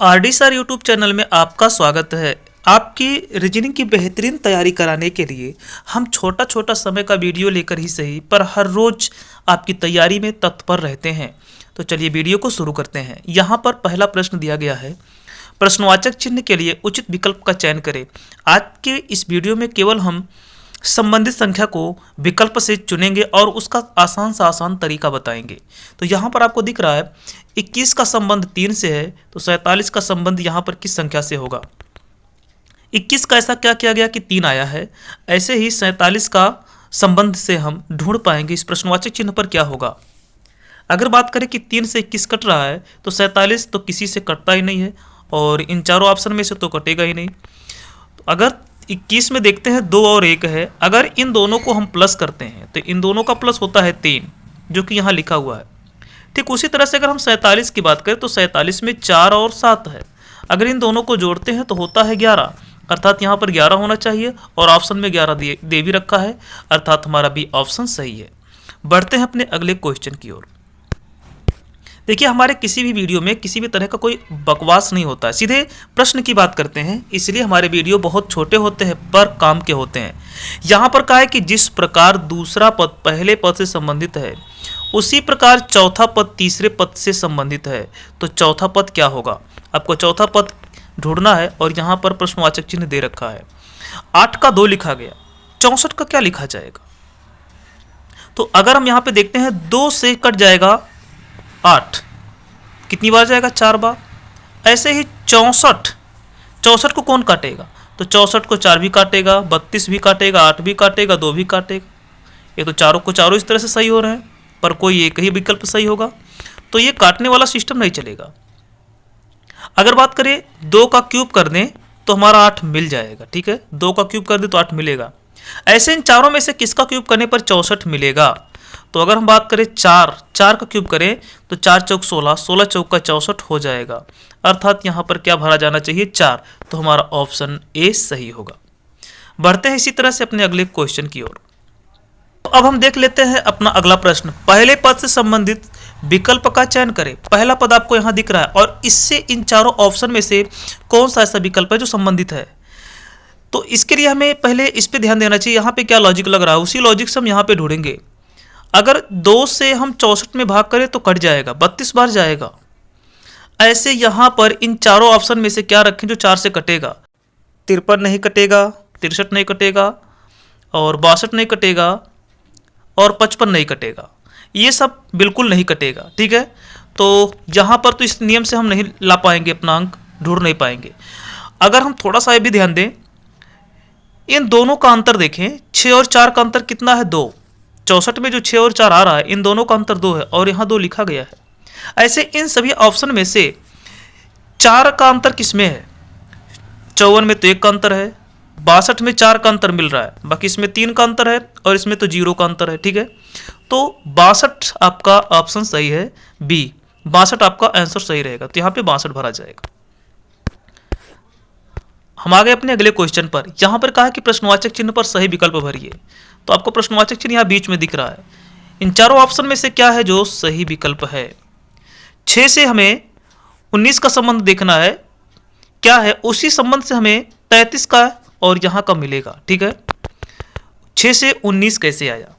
RD sir YouTube channel में आपका स्वागत है। आपकी रीजनिंग की बेहतरीन तैयारी कराने के लिए हम छोटा छोटा समय का वीडियो लेकर ही सही पर हर रोज आपकी तैयारी में तत्पर रहते हैं। तो चलिए वीडियो को शुरू करते हैं। यहाँ पर पहला प्रश्न दिया गया है, प्रश्नवाचक चिन्ह के लिए उचित विकल्प का चयन करें। आज के इस वीडियो में केवल हम संबंधित संख्या को विकल्प से चुनेंगे और उसका आसान से आसान तरीका बताएंगे। तो यहाँ पर आपको दिख रहा है 21 का संबंध 3 से है, तो 47 का संबंध यहाँ पर किस संख्या से होगा। 21 का ऐसा क्या किया गया कि 3 आया है, ऐसे ही 47 का संबंध से हम ढूंढ पाएंगे इस प्रश्नवाचक चिन्ह पर क्या होगा। अगर बात करें कि 3 से 21 कट रहा है तो 47 तो किसी से कटता ही नहीं है और इन चारों ऑप्शन में से तो कटेगा ही नहीं। तो अगर 21 में देखते हैं 2 और 1 है, अगर इन दोनों को हम प्लस करते हैं तो इन दोनों का प्लस होता है 3, जो कि यहाँ लिखा हुआ है। ठीक उसी तरह से अगर हम 47 की बात करें तो 47 में 4 और 7 है, अगर इन दोनों को जोड़ते हैं तो होता है 11, अर्थात यहाँ पर 11 होना चाहिए और ऑप्शन में 11 दे भी रखा है, अर्थात हमारा बी ऑप्शन सही है। बढ़ते हैं अपने अगले क्वेश्चन की ओर। देखिए, हमारे किसी भी वीडियो में किसी भी तरह का कोई बकवास नहीं होता है, सीधे प्रश्न की बात करते हैं, इसलिए हमारे वीडियो बहुत छोटे होते हैं पर काम के होते हैं। यहाँ पर कहा है कि जिस प्रकार दूसरा पद पहले पद से संबंधित है उसी प्रकार चौथा पद तीसरे पद से संबंधित है, तो चौथा पद क्या होगा। आपको चौथा पद ढूंढना है और यहाँ पर प्रश्नवाचक चिन्ह दे रखा है। 8 का 2 लिखा गया, 64 का क्या लिखा जाएगा। तो अगर हम यहाँ पे देखते हैं 2 से कट जाएगा 8, कितनी बार जाएगा, 4 बार। ऐसे ही 64 को कौन काटेगा, तो 64 को 4 भी काटेगा, 32 भी काटेगा, 8 भी काटेगा, 2 भी काटेगा। ये तो चारों को चारों इस तरह से सही हो रहे हैं, पर कोई एक ही विकल्प सही होगा, तो ये काटने वाला सिस्टम नहीं चलेगा। अगर बात करें 2 का क्यूब कर दें तो हमारा 8 मिल जाएगा। ठीक है, 2 का क्यूब कर दें तो 8 मिलेगा। ऐसे इन चारों में से किसका क्यूब करने पर 64 मिलेगा। तो अगर हम बात करें 4 का क्यूब करें तो 4 चौक 16, 16 चौक का 64 हो जाएगा, अर्थात यहाँ पर क्या भरा जाना चाहिए, 4, तो हमारा ऑप्शन ए सही होगा। बढ़ते हैं इसी तरह से अपने अगले क्वेश्चन की ओर। तो अब हम देख लेते हैं अपना अगला प्रश्न, पहले पद से संबंधित विकल्प का चयन करें। पहला पद आपको यहाँ दिख रहा है और इससे इन चारों ऑप्शन में से कौन सा ऐसा विकल्प है जो संबंधित है। तो इसके लिए हमें पहले इस पे ध्यान देना चाहिए, यहाँ पे क्या लॉजिक लग रहा है उसी लॉजिक से हम यहाँ पे ढूंढेंगे। अगर 2 से हम 64 में भाग करें तो कट जाएगा, 32 बार जाएगा। ऐसे यहाँ पर इन चारों ऑप्शन में से क्या रखें जो 4 से कटेगा। 53 नहीं कटेगा, 63 नहीं कटेगा और 62 नहीं कटेगा और 55 नहीं कटेगा, ये सब बिल्कुल नहीं कटेगा। ठीक है, तो यहाँ पर तो इस नियम से हम नहीं ला पाएंगे, अपना अंक ढूंढ नहीं पाएंगे। अगर हम थोड़ा सा ये भी ध्यान दें, इन दोनों का अंतर देखें, 6 और 4 का अंतर कितना है, 2। 64 में जो 6 और 4 आ रहा है, इन दोनों का अंतर 2 है और यहाँ 2 लिखा गया है। ऐसे इन सभी ऑप्शन में से 4 का अंतर किसमें है, 54 में तो 1 का अंतर है, 62 में 4 का अंतर मिल रहा है, बाकी इसमें 3 का अंतर है और इसमें तो 0 का अंतर है। ठीक है, तो 62 आपका ऑप्शन सही है, बी 62 आपका आंसर सही रहेगा, तो यहाँ पे 62 भरा जाएगा। हम आ गए अपने अगले क्वेश्चन पर। यहाँ पर कहा है कि प्रश्नवाचक चिन्ह पर सही विकल्प भरिए। तो आपको प्रश्नवाचक चिन्ह यहाँ बीच में दिख रहा है, इन चारों ऑप्शन में से क्या है जो सही विकल्प है। 6 से हमें 19 का संबंध देखना है, क्या है उसी संबंध से हमें 33 का और यहाँ का मिलेगा। ठीक है, 6 से 19 कैसे आया।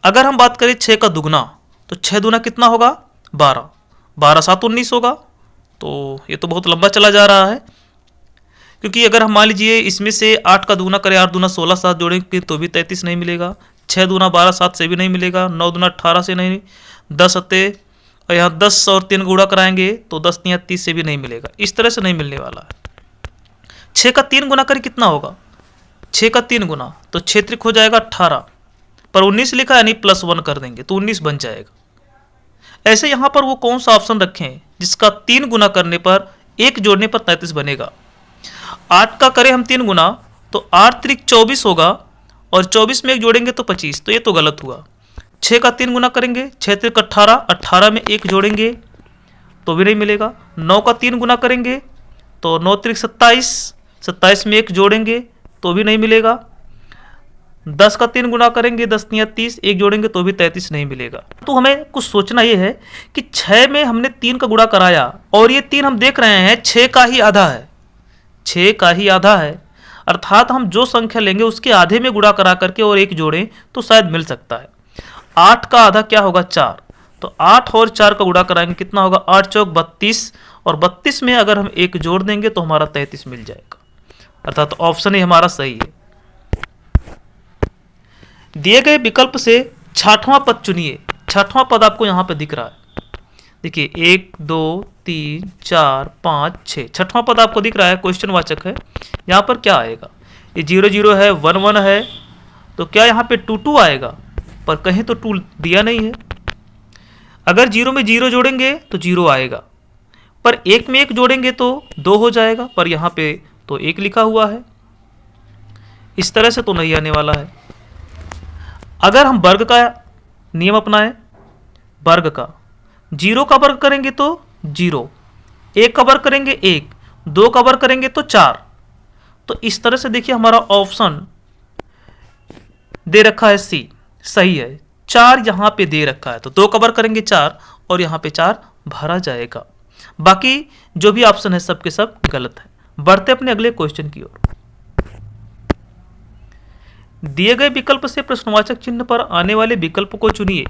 अगर हम बात करें 6 का दुगना, तो 6 दूना कितना होगा, 12, 12 7 19 होगा। तो ये तो बहुत लंबा चला जा रहा है, क्योंकि अगर हम मान लीजिए इसमें से 8 का दूना करें, 8 दूना 16, 7 जोड़ेंगे तो भी 33 नहीं मिलेगा, 6 दूना 12, 7 से भी नहीं मिलेगा, 9 दूना 18 से नहीं, 10 सत्ते और यहाँ 10 और 3 गुणा कराएंगे तो 10 या 30 से भी नहीं मिलेगा, इस तरह से नहीं मिलने वाला है। 6 का 3 गुना करें कितना होगा, 6 का 3 गुना तो 6 त्रिक हो जाएगा 18, पर 19 लिखा है यानी +1 कर देंगे तो 19 बन जाएगा। ऐसे यहाँ पर वो कौन सा ऑप्शन रखें जिसका 3 गुना करने पर 1 जोड़ने पर 33 बनेगा। 8 का करें हम 3 गुना तो 8 त्रिक 24 होगा और 24 में 1 जोड़ेंगे तो 25, तो ये तो गलत हुआ। 6 का 3 गुना करेंगे, 6 त्रिक 18, 18 में 1 जोड़ेंगे तो भी नहीं मिलेगा। 9 का 3 गुना करेंगे तो 9 त्रिक 27, 27 में 1 जोड़ेंगे तो भी नहीं मिलेगा। 10 का 3 गुना करेंगे 10 तियां 30, एक जोड़ेंगे तो भी 33 नहीं मिलेगा। तो हमें कुछ सोचना ये है कि 6 में हमने 3 का गुणा कराया और ये 3 हम देख रहे हैं 6 का ही आधा है, 6 का ही आधा है, अर्थात हम जो संख्या लेंगे उसके आधे में गुणा करा करके और एक जोड़ें तो शायद मिल सकता है। 8 का आधा क्या होगा 4, तो 8 और 4 का गुणा कराएंगे कितना होगा 8 चौक 32, और 32 में अगर हम एक जोड़ देंगे तो हमारा 33 मिल जाएगा, अर्थात ऑप्शन ही हमारा सही है। दिए गए विकल्प से छठवां पद चुनिए। छठवां पद आपको यहाँ पे दिख रहा है, देखिए 1 2 3 4 5 6, छठवां पद आपको दिख रहा है, क्वेश्चन वाचक है। यहाँ पर क्या आएगा, ये 0 0 है, 1 1 है, तो क्या यहाँ पे 2 2 आएगा, पर कहीं तो 2 दिया नहीं है। अगर 0 में 0 जोड़ेंगे तो 0 आएगा, पर 1 में 1 जोड़ेंगे तो 2 हो जाएगा, पर यहाँ पे तो 1 लिखा हुआ है, इस तरह से तो नहीं आने वाला है। अगर हम वर्ग का नियम अपनाएं, वर्ग का 0 का वर्ग करेंगे तो 0, 1 का वर्ग करेंगे 1, 2 का वर्ग करेंगे तो 4, तो इस तरह से देखिए हमारा ऑप्शन दे रखा है सी, सही है। 4 यहाँ पे दे रखा है तो 2 का वर्ग करेंगे 4 और यहाँ पे 4 भरा जाएगा। बाकी जो भी ऑप्शन है सब के सब गलत है। बढ़ते अपने अगले क्वेश्चन की ओर। दिए गए विकल्प से प्रश्नवाचक चिन्ह पर आने वाले विकल्प को चुनिए।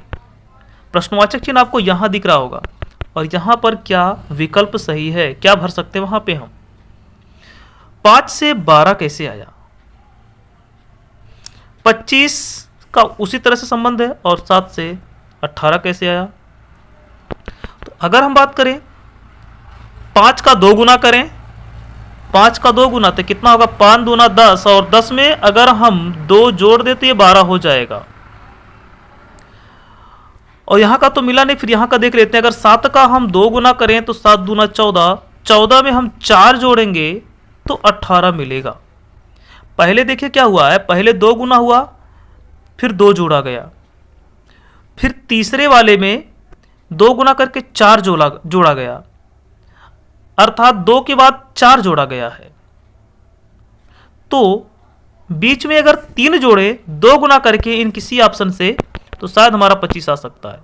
प्रश्नवाचक चिन्ह आपको यहां दिख रहा होगा और यहां पर क्या विकल्प सही है, क्या भर सकते हैं वहां पे हम। 5 से 12 कैसे आया, 25 का उसी तरह से संबंध है, और 7 से 18 कैसे आया। तो अगर हम बात करें 5 का 2 गुना करें, 5 का 2 गुना तो कितना होगा 5 दूना 10, और 10 में अगर हम 2 जोड़ दें तो ये 12 हो जाएगा। और यहाँ का तो मिला नहीं, फिर यहाँ का देख लेते हैं। अगर 7 का हम 2 गुना करें तो 7 दूना 14, 14 में हम 4 जोड़ेंगे तो 18 मिलेगा। पहले देखिए क्या हुआ है, पहले 2 गुना हुआ, फिर 2 जोड़ा गया, फिर तीसरे वाले में 2 गुना करके 4 जोड़ा गया, अर्थात 2 के बाद 4 जोड़ा गया है। तो बीच में अगर 3 जोड़े 2 गुना करके इन किसी ऑप्शन से तो शायद हमारा 25 आ सकता है।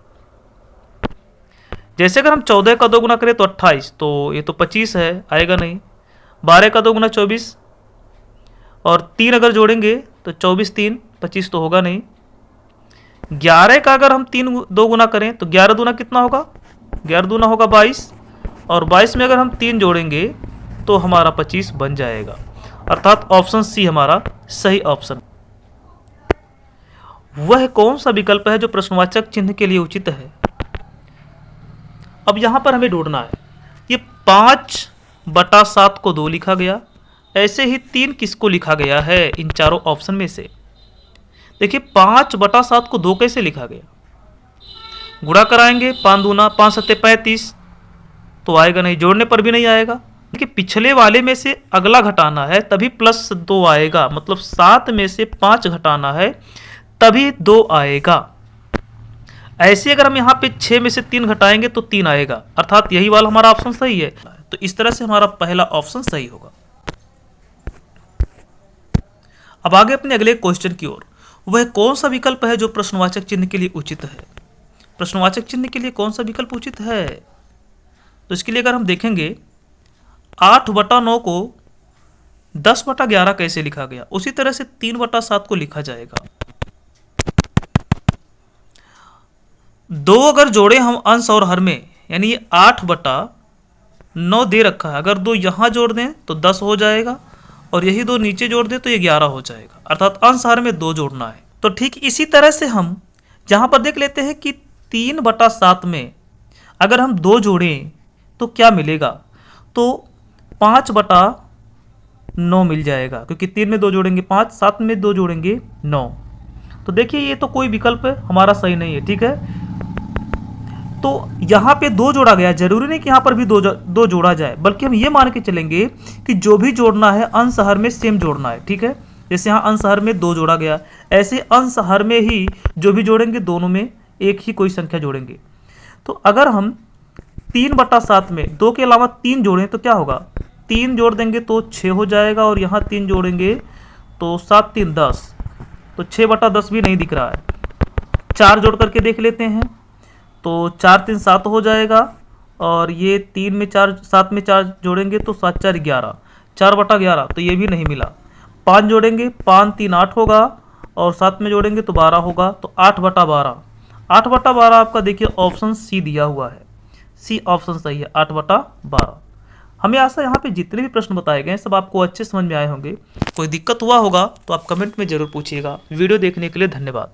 जैसे अगर हम 14 का 2 गुना करें तो 28, तो ये तो 25 है, आएगा नहीं। 12 का 2 गुना 24, और 3 अगर जोड़ेंगे तो 24 3 25 तो होगा नहीं। 11 का अगर हम 2 गुना करें तो 11 दूना कितना होगा, 11 दूना होगा 22, और 22 में अगर हम 3 जोड़ेंगे तो हमारा 25 बन जाएगा, अर्थात ऑप्शन सी हमारा सही ऑप्शन। वह कौन सा विकल्प है जो प्रश्नवाचक चिन्ह के लिए उचित है। अब यहां पर हमें ढूंढना है, ये 5/7 को 2 लिखा गया, ऐसे ही 3 किसको लिखा गया है इन चारों ऑप्शन में से। देखिए 5/7 को 2 कैसे लिखा गया, गुणा कराएंगे 5 दूना 5 सत्ते 35, तो आएगा नहीं, जोड़ने पर भी नहीं आएगा। देखिए पिछले वाले में से अगला घटाना है तभी +2 आएगा, मतलब 7 में से 5 घटाना है तभी 2 आएगा। ऐसे अगर हम यहाँ पे 6 में से 3 घटाएंगे तो 3 आएगा, अर्थात यही वाला हमारा ऑप्शन सही है। तो इस तरह से हमारा पहला ऑप्शन सही होगा। अब आगे अपने अगले क्वेश्चन की ओर। वह कौन सा विकल्प है जो प्रश्नवाचक चिन्ह के लिए उचित है। प्रश्नवाचक चिन्ह के लिए कौन सा विकल्प उचित है, तो इसके लिए अगर हम देखेंगे 8/9 को 10/11 कैसे लिखा गया, उसी तरह से 3/7 को लिखा जाएगा। 2 अगर जोड़े हम अंश और हर में, यानी ये 8/9 दे रखा है, अगर 2 यहाँ जोड़ दें तो 10 हो जाएगा, और यही 2 नीचे जोड़ दें तो ये 11 हो जाएगा, अर्थात अंश हर में 2 जोड़ना है। तो ठीक इसी तरह से हम यहाँ पर देख लेते हैं कि 3/7 में अगर हम 2 जोड़ें तो क्या मिलेगा, तो 5/9 मिल जाएगा, क्योंकि 3 में 2 जोड़ेंगे 5, 7 में 2 जोड़ेंगे 9। तो देखिए ये तो कोई विकल्प हमारा सही नहीं है, ठीक है। तो यहाँ पे 2 जोड़ा गया, जरूरी नहीं कि यहाँ पर भी 2 जोड़ा जाए, बल्कि हम ये मान के चलेंगे कि जो भी जोड़ना है अंश हर में सेम जोड़ना है, ठीक है। जैसे यहाँ अंश हर में 2 जोड़ा गया, ऐसे अंश हर में ही जो भी जोड़ेंगे दोनों में एक ही कोई संख्या जोड़ेंगे। तो अगर हम 3/7 में 2 के अलावा 3 जोड़ें तो क्या होगा, 3 जोड़ देंगे तो 6 हो जाएगा, और यहाँ 3 जोड़ेंगे तो 7 3 10, तो 6/10 भी नहीं दिख रहा है। 4 जोड़ करके देख लेते हैं, तो 4 3 7 हो जाएगा, और ये 3 में 4 7 में 4 जोड़ेंगे तो 7 4 11, 4/11, तो ये भी नहीं मिला। 5 जोड़ेंगे, 5 3 8 होगा, और 7 में जोड़ेंगे तो 12 होगा, तो 8/12। 8/12 आपका देखिए ऑप्शन सी दिया हुआ है, सी ऑप्शन सही है, 8/12। हमें आशा यहाँ पे जितने भी प्रश्न बताए गए हैं सब आपको अच्छे समझ में आए होंगे। कोई दिक्कत हुआ होगा तो आप कमेंट में ज़रूर पूछिएगा। वीडियो देखने के लिए धन्यवाद।